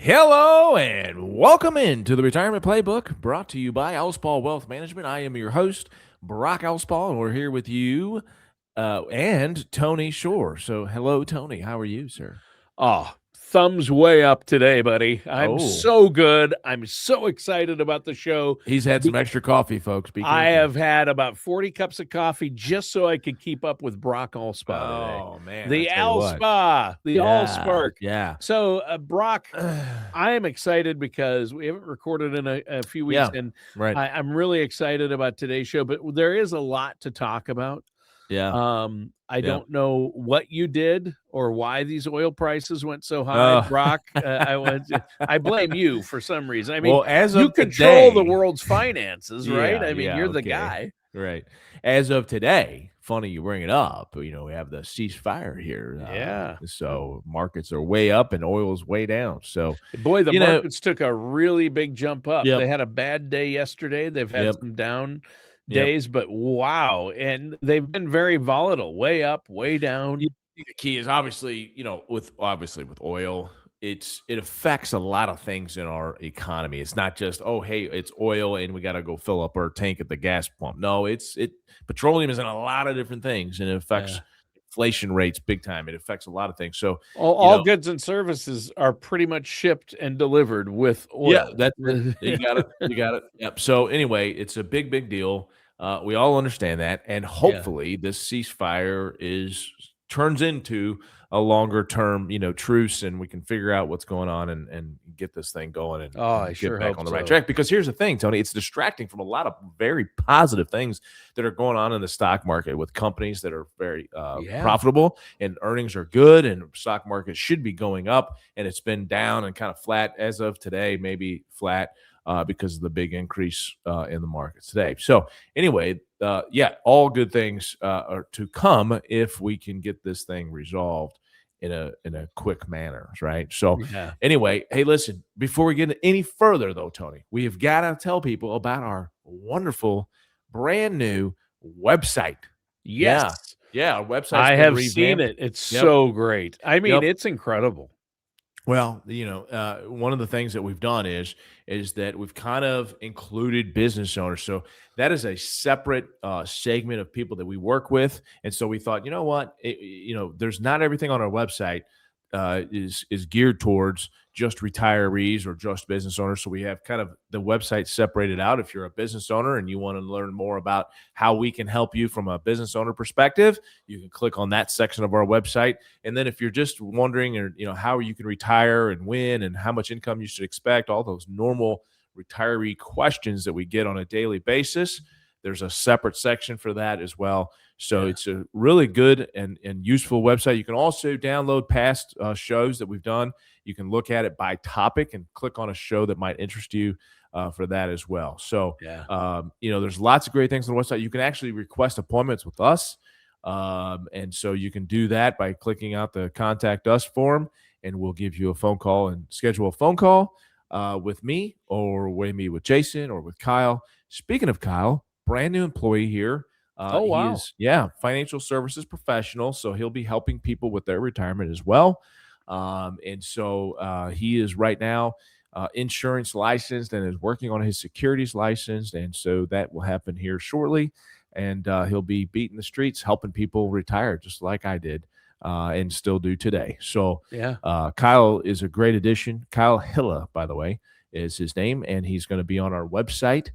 Hello and welcome into the Retirement Playbook, brought to you by Alspaugh Wealth Management. I am your host, Brock Alspaugh, and we're here with you and Tony Shore. So, hello, Tony. How are you, sir? Oh, thumbs way up today, buddy. I'm Oh, so good. I'm so excited about the show. he's had some extra coffee, folks. Be I careful. have had about 40 cups of coffee just so I could keep up with Brock Alspaugh today. Oh man, I The tell you what. Alspaugh, the Yeah, Allspark. yeah, So, Brock, I am excited because we haven't recorded in a few weeks, yeah. and Right. I'm really excited about today's show. But there is a lot to talk about. Yeah, I yeah. don't know what you did or why these oil prices went so high, Uh, Brock. I blame you for some reason. I mean, well, as you of control the today, world's finances, right? I mean, yeah, you're the okay. guy. Right. As of today, funny you bring it up. We have the ceasefire here. Yeah. So markets are way up and oil's way down. So, Boy, the you know, markets took a really big jump up. yep, They had a bad day yesterday. They've had yep, some down yep. days, but wow. And they've been very volatile, way up, way You down. The key is obviously, with oil, it affects a lot of things in our economy. It's not just, oh, hey, it's oil and we got to go fill up our tank at the gas pump. No, petroleum is in a lot of different things, and it affects Yeah. inflation rates big time. It affects a lot of things. So, All goods and services are pretty much shipped and delivered with yeah, oil. that's it. You got it. You got it. Yep. So anyway, it's a big, big deal. We all understand that, and Yeah. hopefully, this ceasefire turns into a longer term, truce, and we can figure out what's going on and get this thing going and, Oh, I and get sure back hope on the right so. track. Because here's the thing, Tony, it's distracting from a lot of very positive things that are going on in the stock market with companies that are very Yeah. profitable and earnings are good, and stock market should be going up, and it's been down and kind of flat as of today, maybe flat. Because of the big increase in the markets today. So anyway, all good things are to come if we can get this thing resolved in a quick manner, right? So Yeah. anyway, hey, listen, before we get any further though, Tony, we have got to tell people about our wonderful brand new website. Yes. Yeah, our website's I been have seen revamped. it. It's Yep. so great. I mean, Yep. it's incredible. Well, one of the things that we've done is that we've kind of included business owners. So that is a separate segment of people that we work with, and so we thought, you know what, there's not everything on our website is geared towards just retirees or just business owners. So we have kind of the website separated out. If you're a business owner and you want to learn more about how we can help you from a business owner perspective, you can click on that section of our website. And then if you're just wondering, or how you can retire and when and how much income you should expect, all those normal retiree questions that we get on a daily basis, there's a separate section for that as well. So it's a really good and useful website. You can also download past shows that we've done. You can look at it by topic and click on a show that might interest you for that as well. So, there's lots of great things on the website. You can actually request appointments with us. And so you can do that by clicking out the contact us form, and we'll give you a phone call and schedule a phone call with me or maybe with Jason or with Kyle. Speaking of Kyle, brand new employee here. Oh, He wow. is, financial services professional. So he'll be helping people with their retirement as well. And so he is right now insurance licensed and is working on his securities license. And so that will happen here shortly. And he'll be beating the streets, helping people retire just like I did and still do today. So Kyle is a great addition. Kyle Hilla, by the way, is his name, and he's going to be on our website.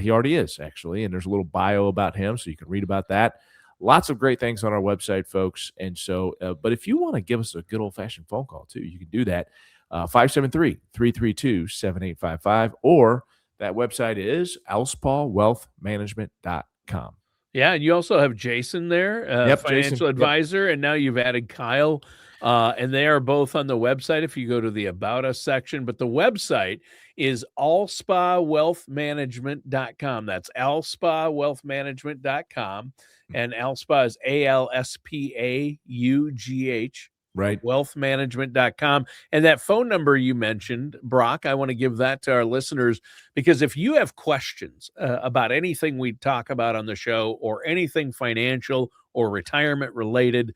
He already is, actually, and there's a little bio about him, so you can read about that. Lots of great things on our website, folks. And so, but if you want to give us a good old-fashioned phone call, too, you can do that, 573-332-7855, or that website is alspaugwealthmanagement.com. Yeah, and you also have Jason there, Yep, financial Jason. Yep. advisor, and now you've added Kyle, and they are both on the website if you go to the About Us section. But the website is alspaugwealthmanagement.com. That's alspaugwealthmanagement.com, and Alspaugh is ALSPAUGH. Right. Wealthmanagement.com. And that phone number you mentioned, Brock, I want to give that to our listeners, because if you have questions about anything we talk about on the show or anything financial or retirement related,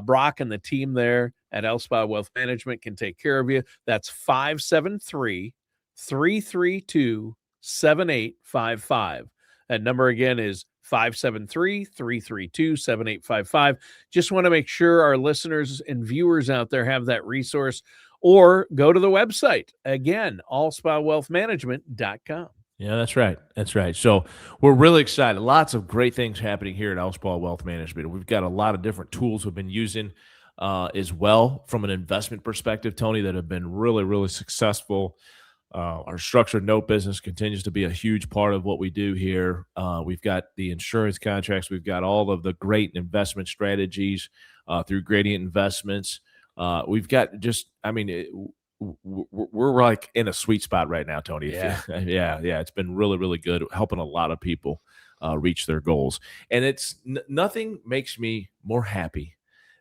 Brock and the team there at Alspaugh Wealth Management can take care of you. That's 573-332-7855. That number again is 573-332-7855. Just want to make sure our listeners and viewers out there have that resource, or go to the website. Again, alspaughwealthmanagement.com. Yeah, that's right. That's right. So we're really excited. Lots of great things happening here at Alspaugh Wealth Management. We've got a lot of different tools we've been using as well from an investment perspective, Tony, that have been really, really successful. Our structured note business continues to be a huge part of what we do here. We've got the insurance contracts. We've got all of the great investment strategies through Gradient Investments. We've got just, I mean, we're like in a sweet spot right now, Tony. Yeah. Yeah. It's been really, really good, helping a lot of people reach their goals. And it's nothing makes me more happy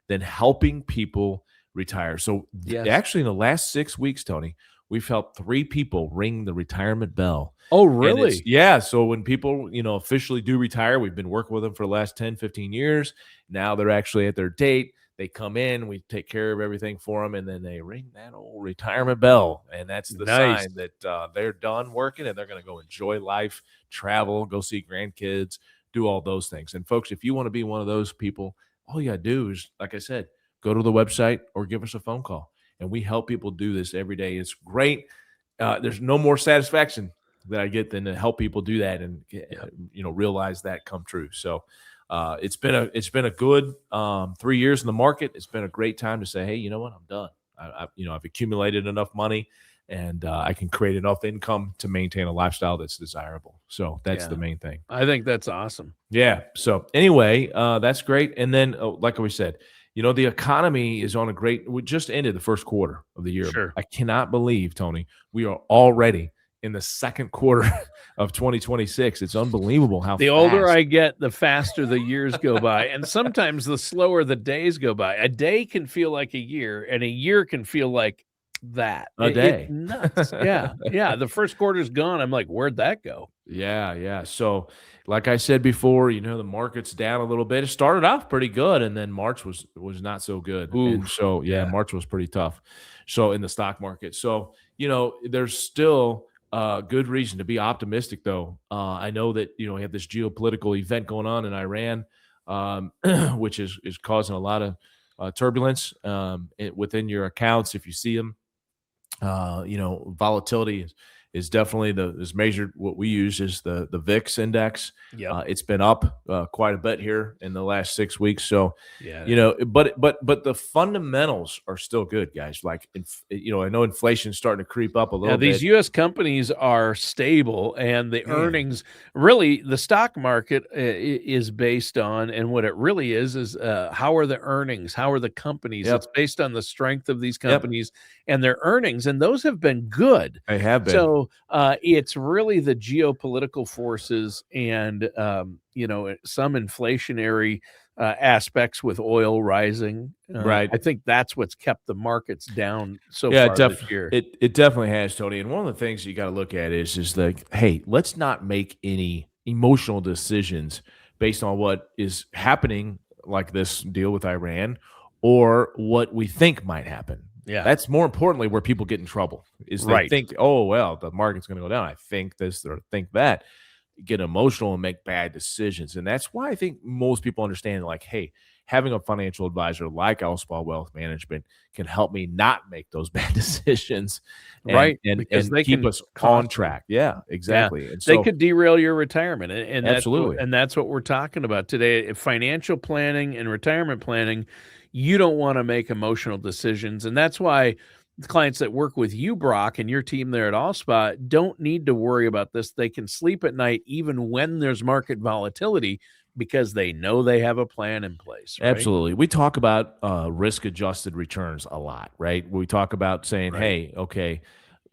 than helping people retire. So Yes. actually, in the last 6 weeks, Tony, we've helped 3 people ring the retirement bell. Oh, And really? yeah. So when people, officially do retire, we've been working with them for the last 10, 15 years. Now they're actually at their date. They come in, we take care of everything for them, and then they ring that old retirement bell. And that's the Nice. sign that they're done working and they're going to go enjoy life, travel, go see grandkids, do all those things. And folks, if you want to be one of those people, all you got to do is, like I said, go to the website or give us a phone call. And we help people do this every day. It's great. There's no more satisfaction that I get than to help people do that and realize that come true. So it's been a good 3 years in the market. It's been a great time to say, hey, you know what, I'm done. I've accumulated enough money, and I can create enough income to maintain a lifestyle that's desirable. So that's the main thing. I think that's awesome. Yeah. So anyway, that's great. And then, like we said, the economy is on we just ended the first quarter of the year. Sure. I cannot believe, Tony, we are already in the second quarter of 2026. It's unbelievable how The fast. older I get, the faster the years go by, and sometimes the slower the days go by. A day can feel like a year, and a year can feel like that. A day. It's nuts. Yeah. The first quarter's gone. I'm like, where'd that go? Yeah. So, like I said before, the market's down a little bit. It started off pretty good, and then March was not so good. And Oof. so, Yeah. March was pretty tough. So in the stock market. So, there's still good reason to be optimistic, though. I know that we have this geopolitical event going on in Iran, which is causing a lot of turbulence within your accounts if you see them. Volatility is definitely is measured. What we use is the VIX index. Yep. It's been up quite a bit here in the last 6 weeks. So, Yeah. but the fundamentals are still good, guys. Like, I know inflation's starting to creep up a little bit. These U.S. companies are stable, and the earnings, really, the stock market is based on, and what it really is how are the earnings? How are the companies? Yep. It's based on the strength of these companies and their earnings, and those have been good. They have been. So it's really the geopolitical forces and some inflationary aspects with oil rising. Right. I think that's what's kept the markets down so far this year. It definitely has, Tony. And one of the things you got to look at is like, hey, let's not make any emotional decisions based on what is happening, like this deal with Iran, or what we think might happen. Yeah. That's more importantly where people get in trouble, is they think, oh, well, the market's going to go down. I think this or think that. Get emotional and make bad decisions. And that's why I think most people understand, like, hey, having a financial advisor like Alspaugh Wealth Management can help me not make those bad decisions, and because they keep can us on track. Yeah, exactly. And they so, could derail your retirement, and absolutely. that's what we're talking about today. Financial planning and retirement planning, you don't want to make emotional decisions, and that's why the clients that work with you, Brock, and your team there at Alspaugh don't need to worry about this. They can sleep at night even when there's market volatility, because they know they have a plan in place. Right? Absolutely. We talk about risk-adjusted returns a lot, right? We talk about saying, hey, okay,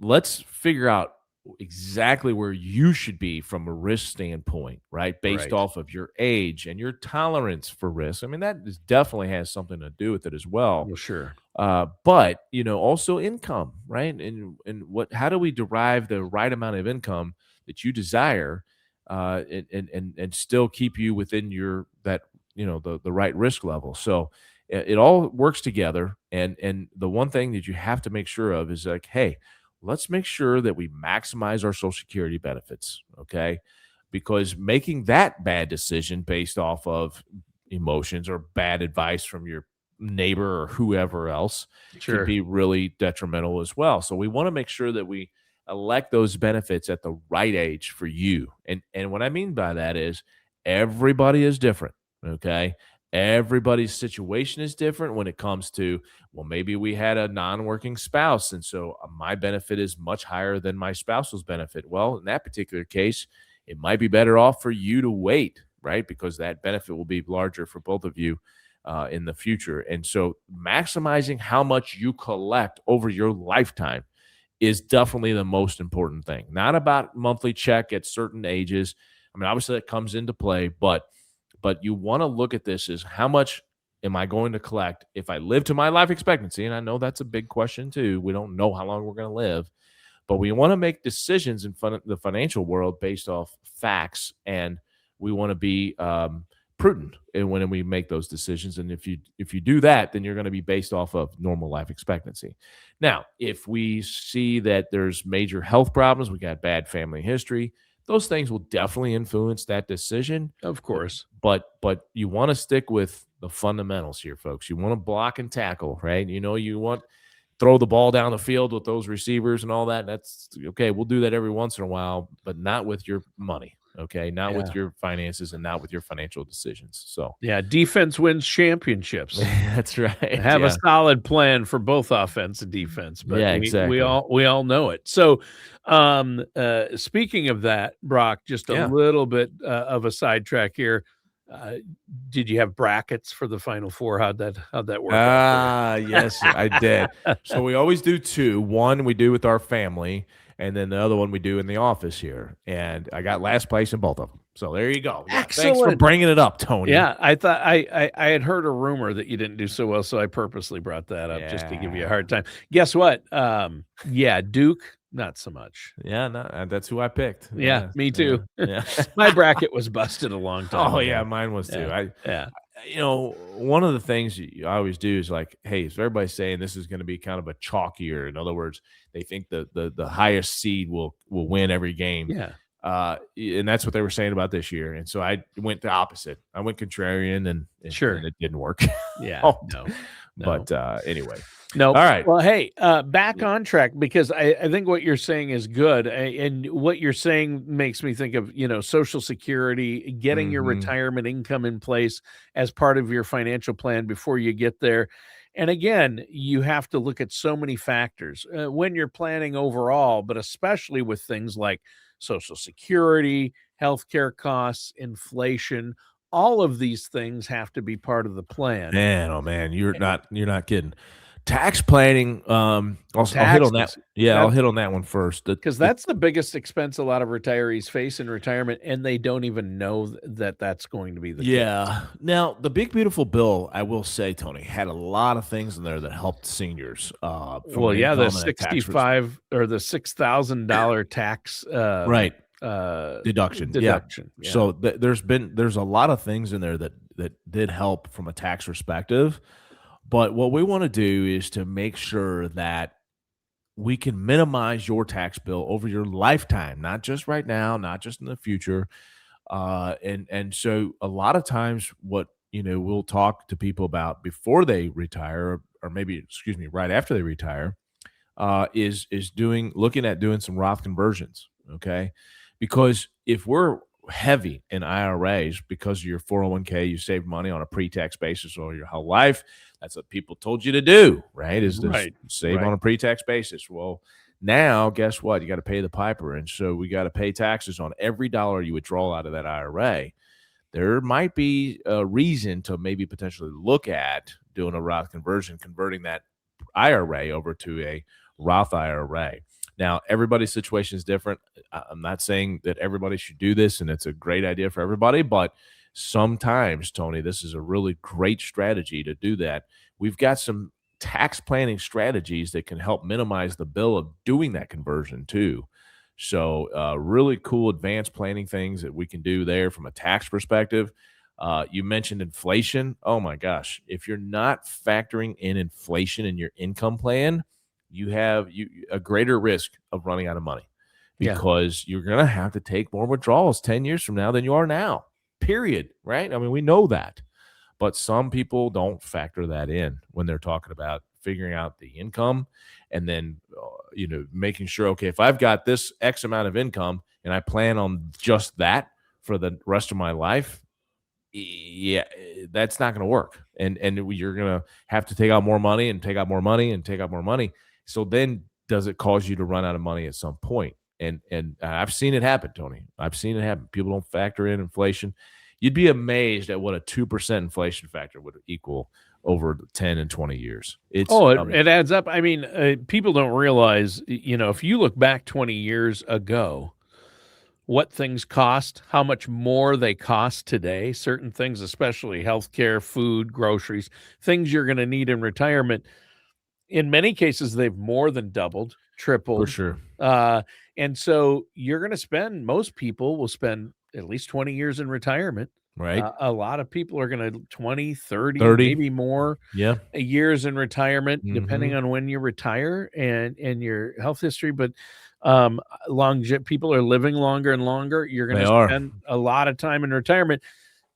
let's figure out exactly where you should be from a risk standpoint, right? Based off of your age and your tolerance for risk. I mean, that definitely has something to do with it as well. Well, sure. But also income, right? And how do we derive the right amount of income that you desire, and still keep you within the right risk level? So it all works together. And the one thing that you have to make sure of is like, hey, let's make sure that we maximize our Social Security benefits, okay? Because making that bad decision based off of emotions or bad advice from your neighbor or whoever else can Sure. be really detrimental as well. So we want to make sure that we elect those benefits at the right age for you. And what I mean by that is everybody is different, okay? Everybody's situation is different when it comes to, well, maybe we had a non-working spouse and so my benefit is much higher than my spouse's benefit. Well, in that particular case, it might be better off for you to wait, right? Because that benefit will be larger for both of you in the future. And so maximizing how much you collect over your lifetime is definitely the most important thing. Not about monthly check at certain ages. I mean, obviously that comes into play, but you want to look at this as how much am I going to collect if I live to my life expectancy? And I know that's a big question too. We don't know how long we're going to live, but we want to make decisions in the financial world based off facts, and we want to be prudent when we make those decisions. And if you do that, then you're going to be based off of normal life expectancy. Now, if we see that there's major health problems, we got bad family history, those things will definitely influence that decision. Of course. But you want to stick with the fundamentals here, folks. You want to block and tackle, right? You want throw the ball down the field with those receivers and all that. That's okay. We'll do that every once in a while, but not with your money. Okay. Not with Yeah. your finances and not with your financial decisions. So Yeah, defense wins championships. that's right. Have a Yeah. solid plan for both offense and defense, but Yeah, we exactly. all know it. So, speaking of that, Brock, just a Yeah. little bit of a sidetrack here. Uh, did you have brackets for the Final Four? How'd that work out for you? Yes, I did. So we always do two. One we do with our family, and then the other one we do in the office here. And I got last place in both of them. So there you go. Yeah, thanks for Excellent. bringing it up, Tony. Yeah, I thought I had heard a rumor that you didn't do so well, so I purposely brought that up just to give you a hard time. Guess what? Yeah, Duke, not so much. Yeah, no, that's who I picked. Yeah, me too. Yeah. My bracket was busted a long time Oh, ago. yeah, mine was too. Yeah, yeah, One of the things you always do is like, hey, is everybody saying this is going to be kind of a chalk year? In other words, they think the highest seed will win every game. yeah. And that's what they were saying about this year. And so I went the opposite. I went contrarian, and Sure. and it didn't work. Yeah, Oh, no. But anyway, No. all right. Well, hey, back on track because I think what you're saying is good. And what you're saying makes me think of, Social Security, getting your Mhm. retirement income in place as part of your financial plan before you get there. And again, you have to look at so many factors when you're planning overall, but especially with things like Social Security, healthcare costs, inflation. All of these things have to be part of the plan. Man, oh man, you're not kidding. Tax planning, I'll hit on that. Taxes. Yeah, I'll hit on that one first. Because that's the biggest expense a lot of retirees face in retirement, and they don't even know that that's going to be the case. Yeah. Now, the big beautiful bill, I will say, Tony, had a lot of things in there that helped seniors. From Well, an yeah, the income and a tax 65 or the $6,000 tax right deduction. Yeah. deduction. Yeah. So there's a lot of things in there that did help from a tax perspective. But what we want to do is to make sure that we can minimize your tax bill over your lifetime, not just right now, not just in the future. And so a lot of times what we'll talk to people about before they retire, or maybe excuse me, right after they retire, is looking at doing some Roth conversions. Okay. Because if we're heavy in IRAs because of your 401k, you save money on a pre-tax basis all your whole life. That's what people told you to do, right? Is to Right, save right. on a pre-tax basis. Well, now guess what? You got to pay the piper. And so we got to pay taxes on every dollar you withdraw out of that IRA. There might be a reason to maybe potentially look at doing a Roth conversion, converting that IRA over to a Roth IRA. Now, everybody's situation is different. I'm not saying that everybody should do this and it's a great idea for everybody, but sometimes, Tony, this is a really great strategy to do that. We've got some tax planning strategies that can help minimize the bill of doing that conversion too. So really cool advanced planning things that we can do there from a tax perspective. You mentioned inflation. Oh my gosh. If you're not factoring in inflation in your income plan, you have a greater risk of running out of money Yeah. because you're going to have to take more withdrawals 10 years from now than you are now, period. Right. I mean, we know that. But some people don't factor that in when they're talking about figuring out the income and then, making sure, okay, if I've got this X amount of income and I plan on just that for the rest of my life, yeah, that's not going to work. And you're going to have to take out more money and take out more money and take out more money. So then does it cause you to run out of money at some point? And I've seen it happen, Tony. I've seen it happen. People don't factor in inflation. You'd be amazed at what a 2% inflation factor would equal over 10 and 20 years. It's Oh, it adds up. I mean, people don't realize, if you look back 20 years ago, what things cost, how much more they cost today, certain things, especially healthcare, food, groceries, things you're going to need in retirement. In many cases, they've more than doubled, for tripled. sure. And so you're going to spend, most people will spend at least 20 years in retirement. Right. A lot of people are going to 20, 30, 30. maybe more Yeah. years in retirement, depending Mhm. on when you retire and your health history. But people are living longer and longer. You're going They to are. spend a lot of time in retirement.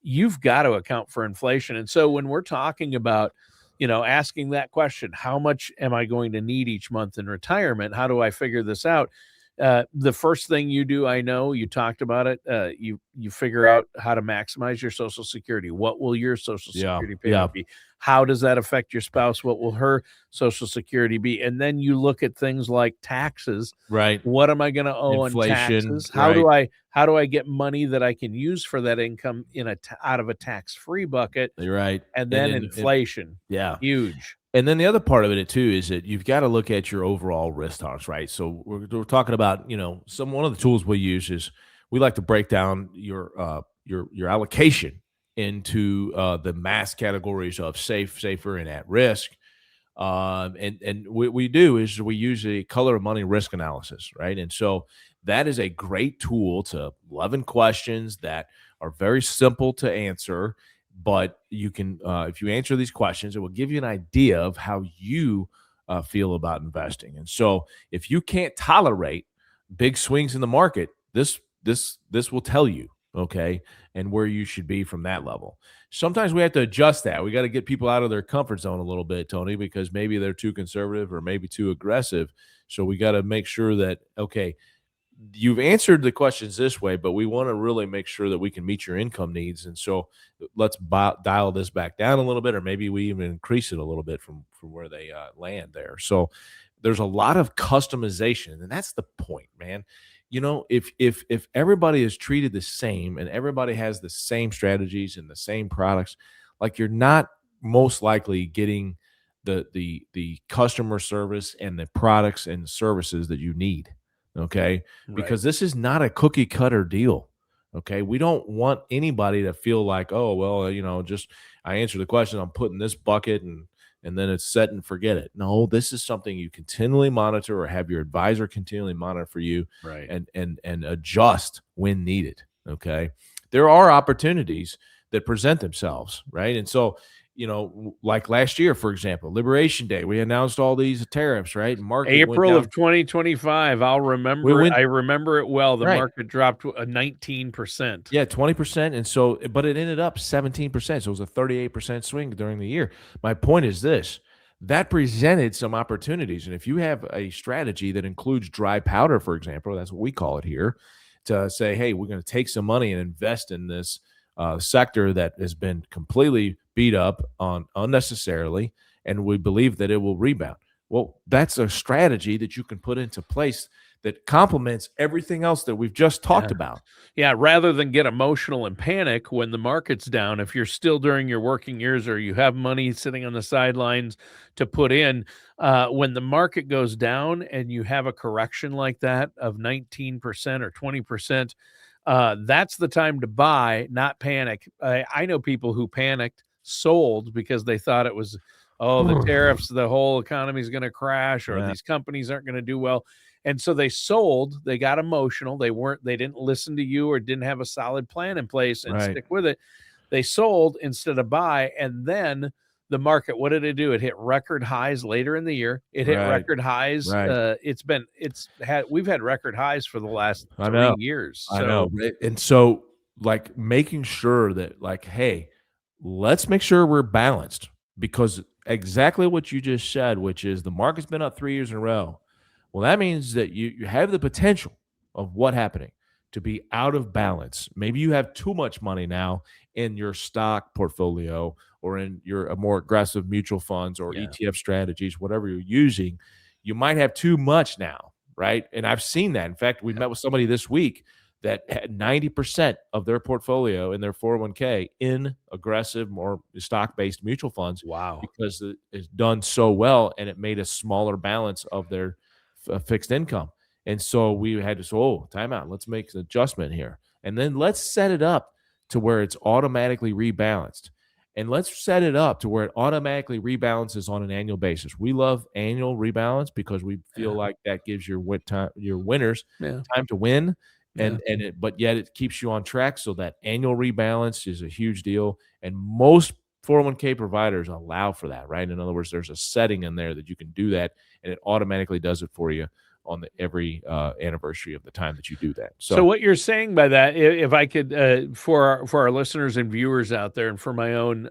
You've got to account for inflation. And so when we're talking about, asking that question, how much am I going to need each month in retirement? How do I figure this out? The first thing you do, I know you talked about it. You figure out how to maximize your Social Security. What will your Social Yeah. Security Yeah. payment be? How does that affect your spouse? What will her Social Security be? And then you look at things like taxes. Right. What am I going to owe on Inflation. taxes? Right. How do I get money that I can use for that income out of a tax-free bucket? You're right. And And then then inflation, yeah. huge. And then the other part of it too is that you've got to look at your overall risk tolerance, right? So we're talking about, one of the tools we use is we like to break down your allocation into the mass categories of safe, safer, and at risk. And what we do is we use a color of money risk analysis, right? And so that is a great tool to 11 questions that are very simple to answer, but you can, if you answer these questions, it will give you an idea of how you feel about investing. And so if you can't tolerate big swings in the market, this will tell you, okay, and where you should be from that level. Sometimes we have to adjust that. We got to get people out of their comfort zone a little bit, Tony, because maybe they're too conservative or maybe too aggressive. So we got to make sure that, okay, you've answered the questions this way, but we want to really make sure that we can meet your income needs. And so let's dial this back down a little bit, or maybe we even increase it a little bit from where they land there. So there's a lot of customization, and that's the point, man. If everybody is treated the same and everybody has the same strategies and the same products, like you're not most likely getting the customer service and the products and services that you need. Okay. Right. Because this is not a cookie cutter deal. Okay. We don't want anybody to feel like, oh, well, just I answer the question, I'm putting this bucket and then it's set and forget it. No, this is something you continually monitor or have your advisor continually monitor for you Right. and adjust when needed. Okay. There are opportunities that present themselves, right? And so, like last year, for example, Liberation Day, we announced all these tariffs, right? Market went April down. of 2025, I'll We remember it. went I remember it well. The right. market dropped 19%. Yeah, 20%. And so, but it ended up 17%. So it was a 38% swing during the year. My point is this: that presented some opportunities. And if you have a strategy that includes dry powder, for example, that's what we call it here, to say, hey, we're going to take some money and invest in this sector that has been completely beat up on unnecessarily, and we believe that it will rebound. Well, that's a strategy that you can put into place that complements everything else that we've just talked Yeah. about. Yeah, rather than get emotional and panic when the market's down, if you're still during your working years or you have money sitting on the sidelines to put in, when the market goes down and you have a correction like that of 19% or 20%, that's the time to buy, not panic. I know people who panicked, sold because they thought it was, oh, the tariffs, the whole economy is going to crash, or Yeah. these companies aren't going to do well. And so they sold, they got emotional. They didn't listen to you or didn't have a solid plan in place and Right. stick with it. they sold instead of buy, and then the market, what did it do? It hit record highs later in the year. It hit Right. record highs. Right. We've had record highs for the last I 3 know. years. I know. So And so, like, making sure that, like, hey, let's make sure we're balanced, because exactly what you just said, which is the market's been up 3 years in a row. Well, that means that you have the potential of what happening to be out of balance. Maybe you have too much money now in your stock portfolio or in your more aggressive mutual funds or yeah, ETF strategies, whatever you're using. You might have too much now, right? And I've seen that. In fact, we yeah. met with somebody this week that had 90% of their portfolio in their 401k in aggressive, more stock-based mutual funds Wow. because it's done so well and it made a smaller balance of their fixed income. And so we had to say, oh, time out. Let's make an adjustment here. And then let's set it up to where it's automatically rebalanced. And let's set it up to where it automatically rebalances on an annual basis. We love annual rebalance because we feel Yeah. like that gives your winners Yeah. time to win, Yeah. but yet it keeps you on track. So that annual rebalance is a huge deal, and most 401k providers allow for that, right? In other words, there's a setting in there that you can do that, and it automatically does it for you on every anniversary of the time that you do that. So So what you're saying by that, if I could, for our listeners and viewers out there, and for my own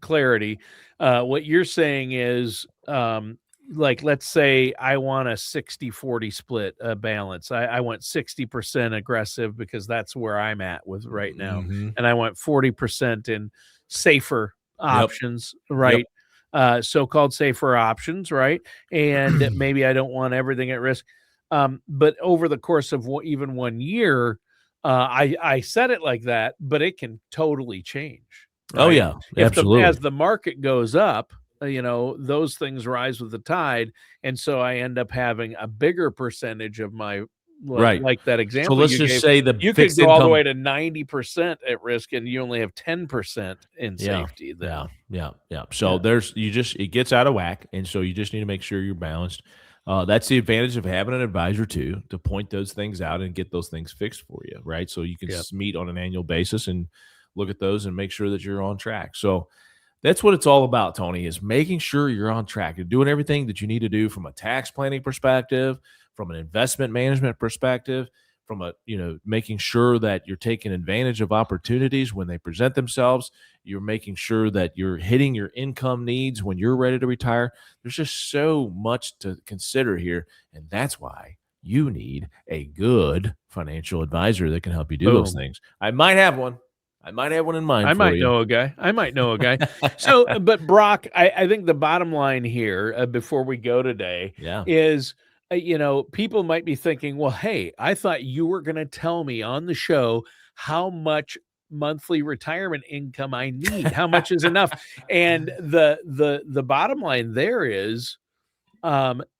clarity, what you're saying is, like, let's say I want a 60-40 split balance. I want 60% aggressive because that's where I'm at with right now, mhm. and I want 40% in safer Yep, options, yep. right? So-called safer options, right? And maybe I don't want everything at risk. But over the course of even 1 year, I said it like that, but it can totally change, Oh right? yeah, If the absolutely. as the market goes up, those things rise with the tide, and so I end up having a bigger percentage of my, Right. like that So example let's you just gave. say the You could fixed go all the income. way to 90% at risk, and you only have 10% in Yeah, safety. yeah, Then, yeah, yeah. So yeah, it gets out of whack, and so you just need to make sure you're balanced. That's the advantage of having an advisor too, to point those things out and get those things fixed for you, right? So you can yeah. meet on an annual basis and look at those and make sure that you're on track. So that's what it's all about, Tony, is making sure you're on track and doing everything that you need to do from a tax planning perspective, from an investment management perspective, from making sure that you're taking advantage of opportunities when they present themselves. You're making sure that you're hitting your income needs when you're ready to retire. There's just so much to consider here. And that's why you need a good financial advisor that can help you do those Boom. things. I might have one. I might have one in mind I for might you. know a guy. I might know a guy. So, but Brock, I think the bottom line here, before we go today, Yeah. is, people might be thinking, well, hey, I thought you were going to tell me on the show how much monthly retirement income I need. How much is enough? And the bottom line there is,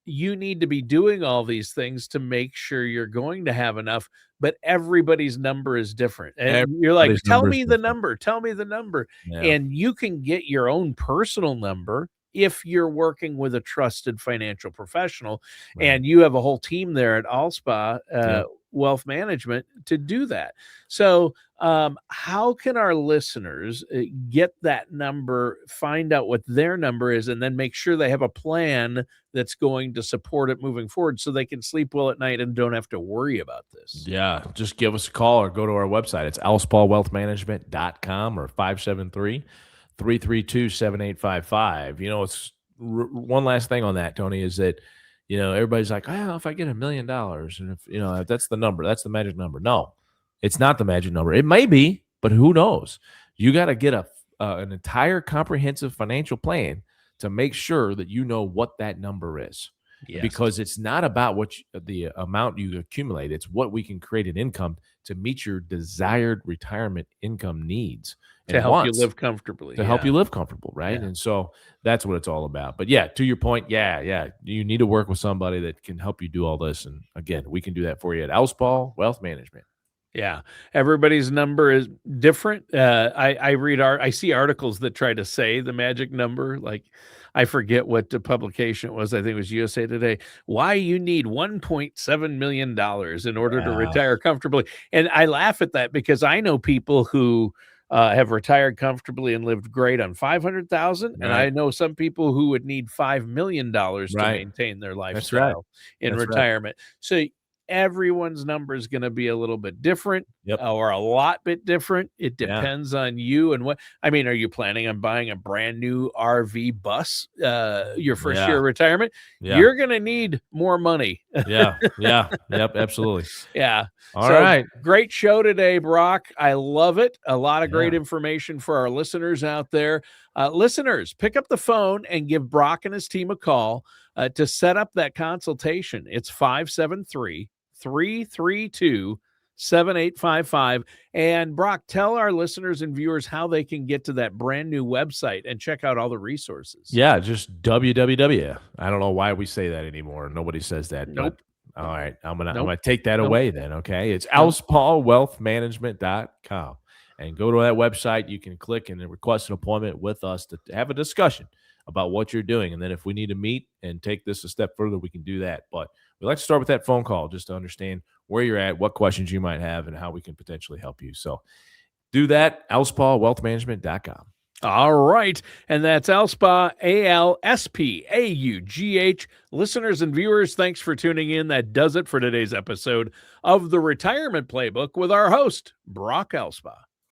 you need to be doing all these things to make sure you're going to have enough, but everybody's number is different. And you're like, Everybody's tell number is me the different. number, tell me the number. Yeah. And you can get your own personal number if you're working with a trusted financial professional. Right. And you have a whole team there at Alspaugh Yep. Wealth Management to do that. So, how can our listeners get that number, find out what their number is, and then make sure they have a plan that's going to support it moving forward so they can sleep well at night and don't have to worry about this? Yeah. Just give us a call or go to our website. It's alspaughwealthmanagement.com or 573-332-7855. It's one last thing on that, Tony, is that, everybody's like, oh, if I get $1 million, and if that's the number, that's the magic number. No, it's not the magic number. It may be, but who knows? You got to get an entire comprehensive financial plan to make sure that you know what that number is. Yes. Because it's not about the amount you accumulate. It's what we can create an income to meet your desired retirement income needs To and help you wants live comfortably. to help Yeah. you live comfortable, right? Yeah. And so that's what it's all about. But yeah, to your point, yeah, you need to work with somebody that can help you do all this. And again, we can do that for you at Alspaugh Wealth Management. Yeah, everybody's number is different. I see articles that try to say the magic number. Like, I forget what the publication it was. I think it was USA Today. Why you need $1.7 million in order to Yeah. retire comfortably. And I laugh at that because I know people who have retired comfortably and lived great on 500,000, and I Right. know some people who would need $5 million to Right. maintain their That's right. lifestyle in That's right. retirement. So everyone's number is going to be a little bit different Yep. or a lot bit different. It Yeah. depends on you and what. I mean, are you planning on buying a brand new RV bus your first year Yeah. of retirement? Yeah. You're going to need more money. Yeah. Yeah. Yep. Absolutely. Yeah. All So right. great show today, Brock. I love it. A lot of great Yeah. information for our listeners out there. Listeners, pick up the phone and give Brock and his team a call to set up that consultation. It's 573-332-7855. And Brock, tell our listeners and viewers how they can get to that brand new website and check out all the resources. Yeah. Just www. I don't know why we say that anymore. Nobody says that. Nope. But all right. I'm gonna Nope. take that Nope. away then. Okay. It's Nope. alspaugh.wealthmanagement.com. And go to that website. You can click and request an appointment with us to have a discussion about what you're doing. And then if we need to meet and take this a step further, we can do that. But we like to start with that phone call just to understand where you're at, what questions you might have, and how we can potentially help you. So do that, alspaugh.wealthmanagement.com. All right. And that's Alspaugh, ALSPAUGH. Listeners and viewers, thanks for tuning in. That does it for today's episode of the Retirement Playbook with our host, Brock Alspaugh.